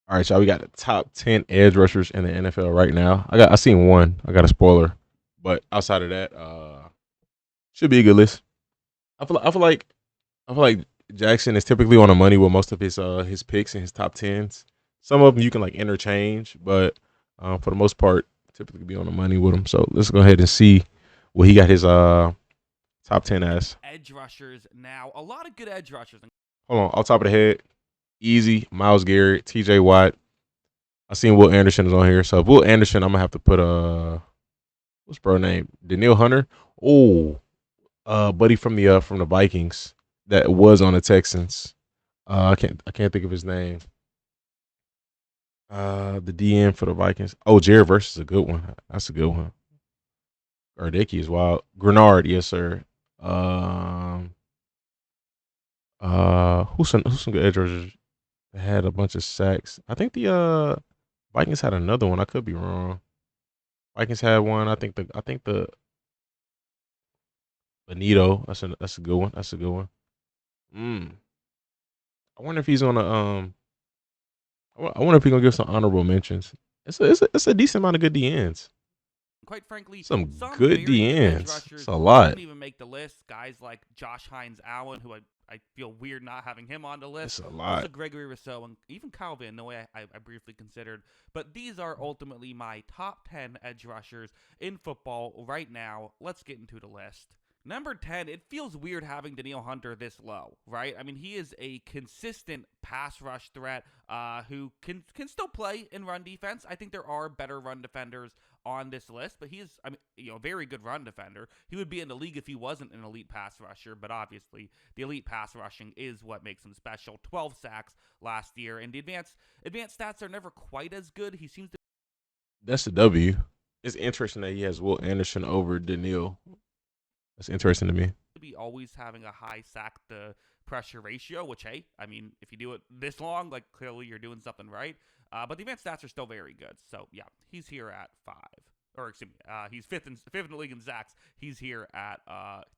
All right, y'all. We got the top 10 edge rushers in the NFL right now. I seen one. I got a spoiler, but outside of that, should be a good list. I feel like Jackson is typically on the money with most of his picks and his top tens. Some of them you can like interchange, but for the most part, typically be on the money with him. So let's go ahead and see what he got his top 10 as. Edge rushers now. A lot of good edge rushers. Hold on, off top of the head, easy. Myles Garrett, T.J. Watt. I seen Will Anderson is on here, so Will Anderson, I'm gonna have to put what's bro name? Danielle Hunter. Oh, buddy from the Vikings that was on the Texans. I can't think of his name. The DN for the Vikings. Oh, Jared versus a good one. That's a good one. Gardecki is wild. Grenard, yes sir. Who's some good edge rushers that had a bunch of sacks? I think the Vikings had another one. I could be wrong. Vikings had one. I think the Benito. That's a good one. That's a good one. Mm. I wonder if he's gonna I wonder if he's gonna give some honorable mentions. It's a decent amount of good DNs. Quite frankly, Some some good very good edge DNs. rushers It's a lot. didn't even make the list. Guys like Josh Hines Allen, who I feel weird not having him on the It's list. a Also, lot. Gregory Rousseau and even Kyle Van Noy, I briefly considered. But these are ultimately my top 10 edge rushers in football right now. Let's get into the list. Number 10, it feels weird having Danielle Hunter this low, right? I mean, he is a consistent pass rush threat who can still play in run defense. I think there are better run defenders on this list, but he is, a very good run defender. He would be in the league if he wasn't an elite pass rusher, but obviously the elite pass rushing is what makes him special. 12 sacks last year, and the advanced stats are never quite as good. He seems to That's a W. It's interesting that he has Will Anderson over Danielle. That's interesting to me. be always having a high sack to pressure ratio, which, hey, I mean, if you do it this long, like clearly you're doing something right. But the advanced stats are still very good. So, yeah, he's here at 5. Or, excuse me, he's fifth in the league in sacks. He's here at,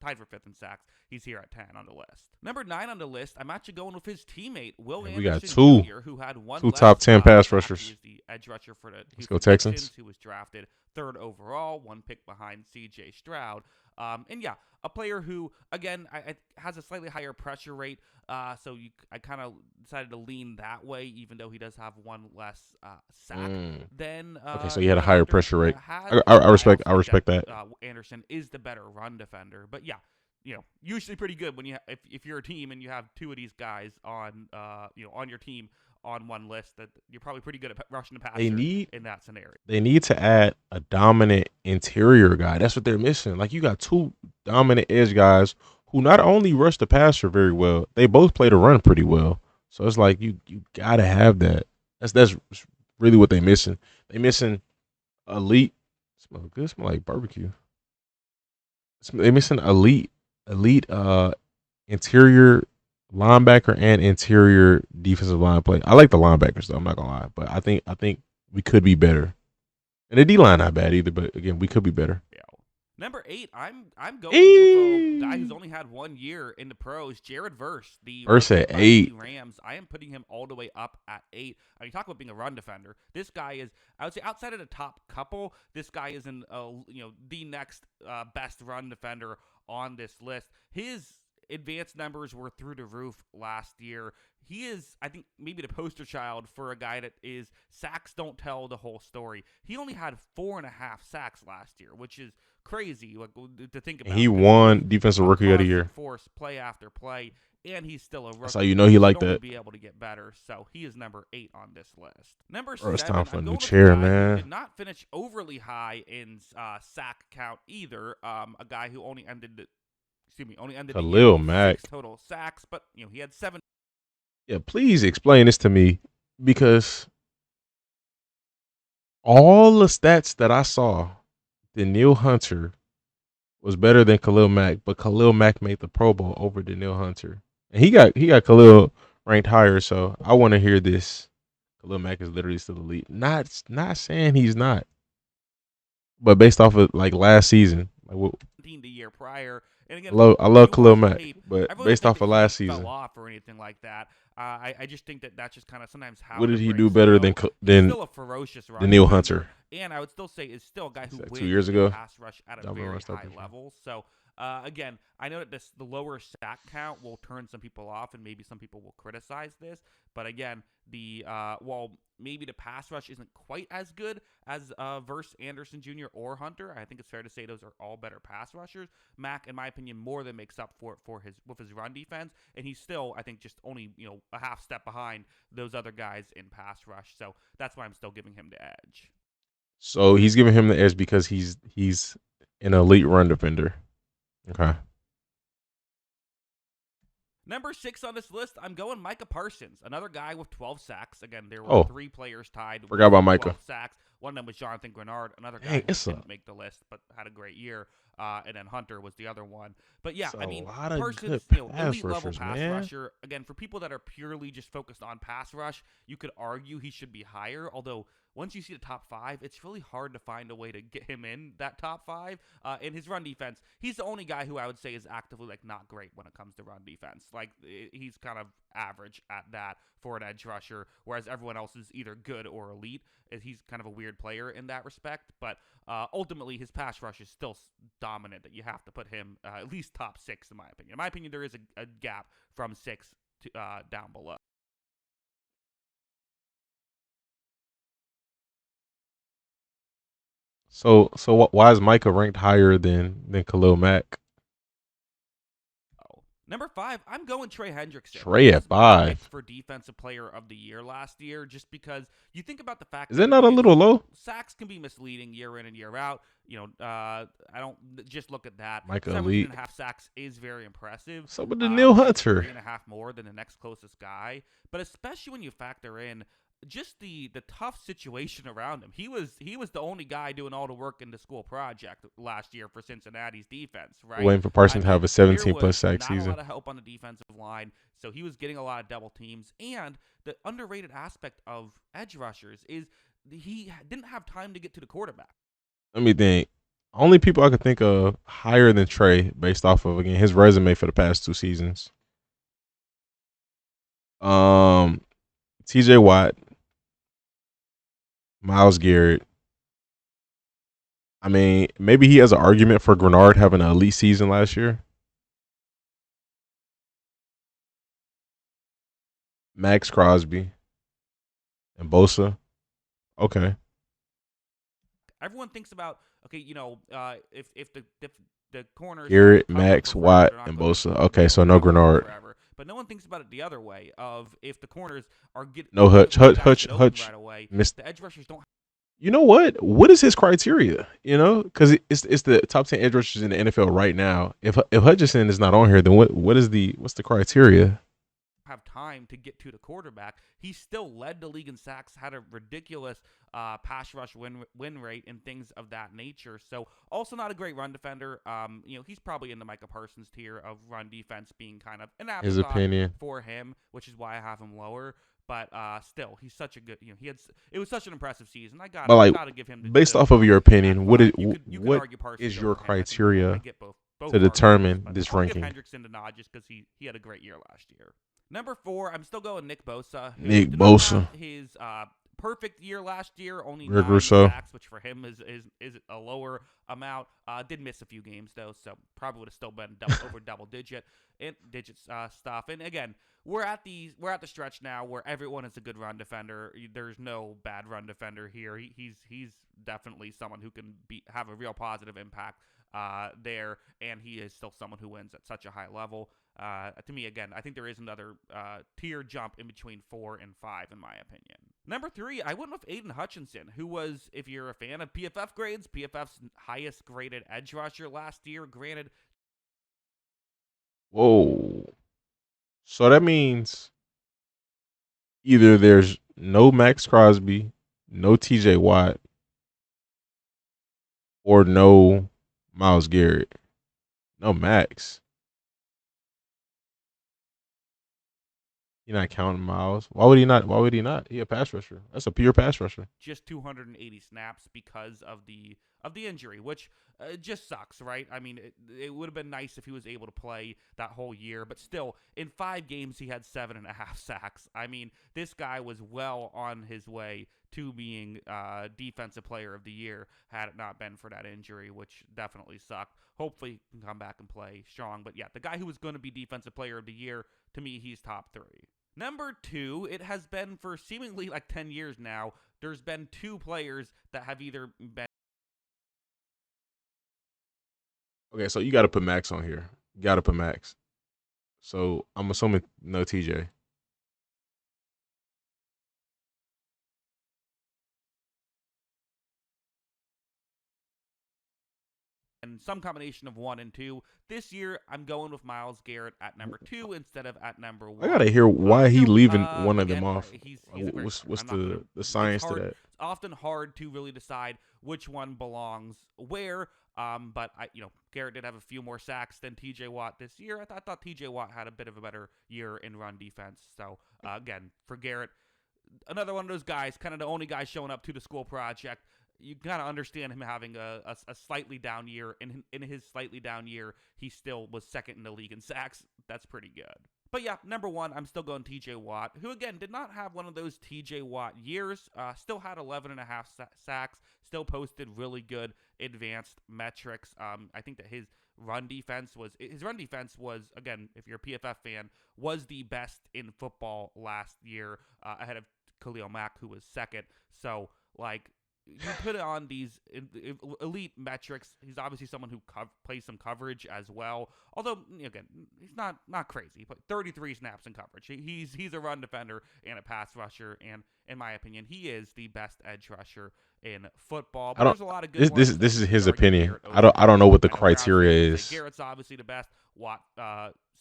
tied for fifth in sacks. He's here at 10 on the list. Number 9 on the list, I'm actually going with his teammate, Will And we got Anderson Jr., who had one two less top 10 pass sack. rushers. He's the edge rusher for the Let's go Houston Texans. Texans, who was drafted 3rd overall, 1 pick behind C.J. Stroud. And yeah, a player who, again, I has a slightly higher pressure rate. So I kind of decided to lean that way, even though he does have one less sack than. Okay, so he had a higher Hunter pressure rate. has. I respect also think that. Anderson is the better run defender, but yeah, usually pretty good when if you're a team and you have 2 of these guys on on your team on one list, that you're probably pretty good at rushing the passer in that scenario. They need to add a dominant interior guy. That's what they're missing. Like you got 2 dominant edge guys who not only rush the passer very well, they both play the run pretty well. So it's like you gotta have that. That's really what they missing. They missing elite. Smell good. Smell like barbecue. They missing elite interior linebacker and interior defensive line play. I like the linebackers though. I'm not gonna lie, but I think we could be better. And the D line not bad either, but again, we could be better. Yeah. Number 8, I'm going with a guy who's only had 1 year in the pros, Jared Verse, the Verse at 8. Rams. I am putting him all the way up at 8. I mean, talk about being a run defender. This guy is, I would say, outside of the top couple, this guy is in the next best run defender on this list. His advanced numbers were through the roof last year. He is, I think, maybe the poster child for a guy that is sacks don't tell the whole story. He only had 4.5 sacks last year, which is crazy to think about. And he won Defensive Rookie of the Year. Force play after play, and he's still a rookie. That's how you know he like that. Be able to get better, so he is number 8 on this list. Number Bro, 7, it's time for a I'm new going with chair, a guy who man. did not finish overly high in sack count either. A guy who only ended the Khalil year with Mack. 6 total sacks, but he had 7. Yeah, please explain this to me because all the stats that I saw, Danielle Hunter was better than Khalil Mack, but Khalil Mack made the Pro Bowl over Danielle Hunter, and he got Khalil ranked higher. So I want to hear this. Khalil Mack is literally still elite. Not saying he's not, but based off of like last season, like what, the year prior. And again, I love Khalil Mack, tape, but I really based don't off think of that he last season, fell off or anything like that. I just think that that's just kind of sometimes how What did the he do Braves better go. He's than still a ferocious run Danielle defender, Hunter? and I would still say is still a guy Is who that 2 wins years in ago? pass rush at a Dominant very run high stoppage. level. So again, I know that the lower sack count will turn some people off, and maybe some people will criticize this. But again, the while maybe the pass rush isn't quite as good as versus Anderson Jr. or Hunter, I think it's fair to say those are all better pass rushers. Mack, in my opinion, more than makes up for his with his run defense, and he's still, I think, just only a half step behind those other guys in pass rush. So that's why I'm still giving him the edge. So he's giving him the edge because he's an elite run defender. Okay. Number 6 on this list, I'm going Micah Parsons, another guy with 12 sacks. Again, there were Oh, 3 players tied forgot with about Micah. 12 sacks. One of them was Jonathan Grenard, another guy Dang, who didn't make the list but had a great year. And then Hunter was the other one. But yeah, it's I a mean, lot of Parsons, good pass elite level rushers, pass man. rusher. Again, for people that are purely just focused on pass rush, you could argue he should be higher. Although once you see the top 5, it's really hard to find a way to get him in that top 5. In his run defense, he's the only guy who I would say is actively not great when it comes to run defense. He's kind of average at that for an edge rusher, whereas everyone else is either good or elite. He's kind of a weird player in that respect, but ultimately his pass rush is still dominant. That you have to put him at least top 6 in my opinion. In my opinion, there is a gap from 6 to down below. So why is Micah ranked higher than Khalil Mack? Oh. Number 5, I'm going Trey Hendrickson. Trey He at was my pick 5. for Defensive Player of the Year last year, just because you think about the fact Is that that not a little low? sacks can be misleading year in and year out. I don't just look at that. Micah 17 elite. and a half sacks is very impressive. So with Danielle I think it's Hunter. 3.5 more than the next closest guy, but especially when you factor in just the tough situation around him. He was the only guy doing all the work in the school project last year for Cincinnati's defense, right? Waiting for I Parsons to have mean, a there 17 plus was sack not a season. lot of help on the defensive line, so he was getting a lot of double teams. And the underrated aspect of edge rushers is he didn't have time to get to the quarterback. Let me think. Only people I could think of higher than Trey based off of again his resume for the past 2 seasons. Um, T.J. Watt, Myles Garrett. I mean, maybe he has an argument for Grenard having an elite season last year. Maxx Crosby and Bosa. Okay. Everyone thinks about, okay, if the corners have to Garrett, cover Max, for forever, Watt, they're not and going to Bosa. Okay, so no cover for Grenard. forever. But no one thinks about it the other way of if the corners are No if Hutch. those guys Hutch. get open Hutch right away. missed. The edge rushers don't. You know what? What is his criteria? Because it's the top 10 edge rushers in the NFL right now. If Hutchinson is not on here, then what's the criteria? Have time to get to the quarterback. He still led the league in sacks, had a ridiculous pass rush win rate and things of that nature. So also not a great run defender. He's probably in the Micah Parsons tier of run defense being kind of an His afterthought opinion. for him, which is why I have him lower. But still, he's such a good. It was such an impressive season. But like, gotta give him based off of bump your at opinion, 5. You could what argue Parsons is over your him. I think I criteria get both to arguments, determine but this I'll give ranking? Hendrickson the nod just because he had a great year last year. Number 4, I'm still going Nick Bosa, who Nick did not Bosa. have his perfect year last year, only Rick 9 Russo. sacks, which for him is a lower amount. Did miss a few games though, so probably would have still been over double digit stuff. And again, we're at the stretch now where everyone is a good run defender. There's no bad run defender here. He's definitely someone who can have a real positive impact there, and he is still someone who wins at such a high level. To me, again, I think there is another tier jump in between 4 and 5, in my opinion. Number 3, I went with Aidan Hutchinson, who was, if you're a fan of PFF grades, PFF's highest graded edge rusher last year. Granted, Whoa. So that means either there's no Maxx Crosby, no T.J. Watt, or no Myles Garrett, no Max. You're not counting Myles. Why would he not? Why would he not? He a pass rusher. That's a pure pass rusher. Just 280 snaps because of the injury, which just sucks, right? I mean, it would have been nice if he was able to play that whole year, but still, in 5 games, he had 7.5 sacks. I mean, this guy was well on his way to being Defensive Player of the Year had it not been for that injury, which definitely sucked. Hopefully, he can come back and play strong. But yeah, the guy who was going to be Defensive Player of the Year, to me, he's top 3. Number 2, it has been for seemingly like 10 years now. There's been 2 players that have either been. Okay, so you got to put Max on here. You got to put Max. So I'm assuming no TJ. And some combination of 1 and 2. This year, I'm going with Myles Garrett at number 2 instead of at number I gotta 1. hear why he leaving one of them Again, off. he's a great player. What's I'm not gonna. the It's science to hard. that? It's often hard to really decide which one belongs where. But Garrett did have a few more sacks than T.J. Watt this year. I thought T.J. Watt had a bit of a better year in run defense. So again, for Garrett, another one of those guys, kind of the only guy showing up to the school project. You kind of understand him having a slightly down year. In his slightly down year, he still was second in the league in sacks. That's pretty good. But yeah, number 1, I'm still going T.J. Watt, who again did not have one of those T.J. Watt years. Still had 11.5 sacks. Still posted really good advanced metrics. I think that his run defense was again, if you're a PFF fan, was the best in football last year, ahead of Khalil Mack, who was second. So like, you put on these elite metrics. He's obviously someone who plays some coverage as well. Although again, he's not crazy. He played 33 snaps in coverage. He's a run defender and a pass rusher, and in my opinion, he is the best edge rusher in football. But I don't. there's a lot of good This ones. this is You his could argue opinion. Garrett over I don't know what the I know Browns criteria fans will say is. Garrett's obviously the best. Watt,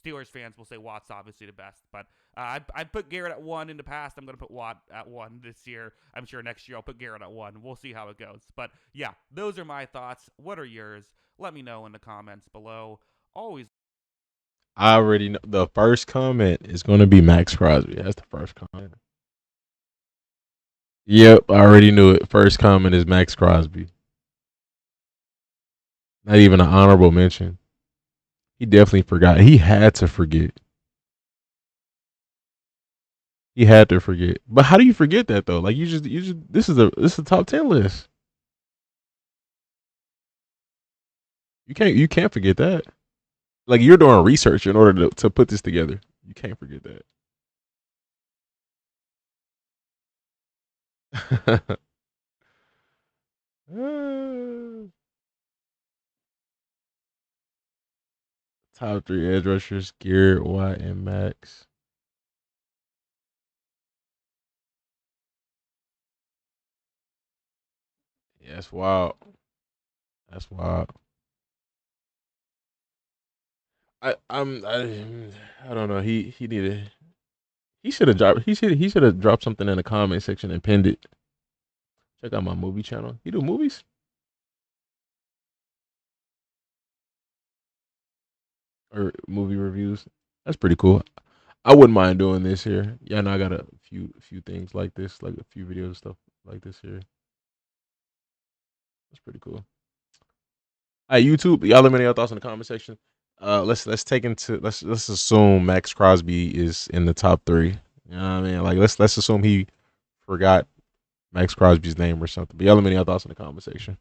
Steelers fans will say Watt's obviously the best, but I put Garrett at 1 in the past. I'm going to put Watt at 1 this year. I'm sure next year I'll put Garrett at 1. We'll see how it goes. But yeah, those are my thoughts. What are yours? Let me know in the comments below. Always. I already know the first comment is going to be Maxx Crosby. That's the first comment. Yep, I already knew it. First comment is Maxx Crosby. Not even an honorable mention. He definitely forgot. He had to forget. He had to forget. But how do you forget that though? Like you just this is a top 10 list. You can't forget that. Like you're doing research in order to put this together. You can't forget that. Top 3 edge rushers: Garrett, Watt, and Max. Yeah, that's wild. That's wild. I don't know. He needed. He should have dropped something in the comment section and pinned it. Check out my movie channel. He do movies or movie reviews. That's pretty cool. I wouldn't mind doing this here. Yeah, no, I got a few things like this, like a few videos stuff like this here. That's pretty cool. All right, YouTube, y'all let me know your thoughts in the comment section. Let's assume Maxx Crosby is in the top 3. You know what I mean? Like let's assume he forgot Maxx Crosby's name or something. But y'all let me know your thoughts in the comment section.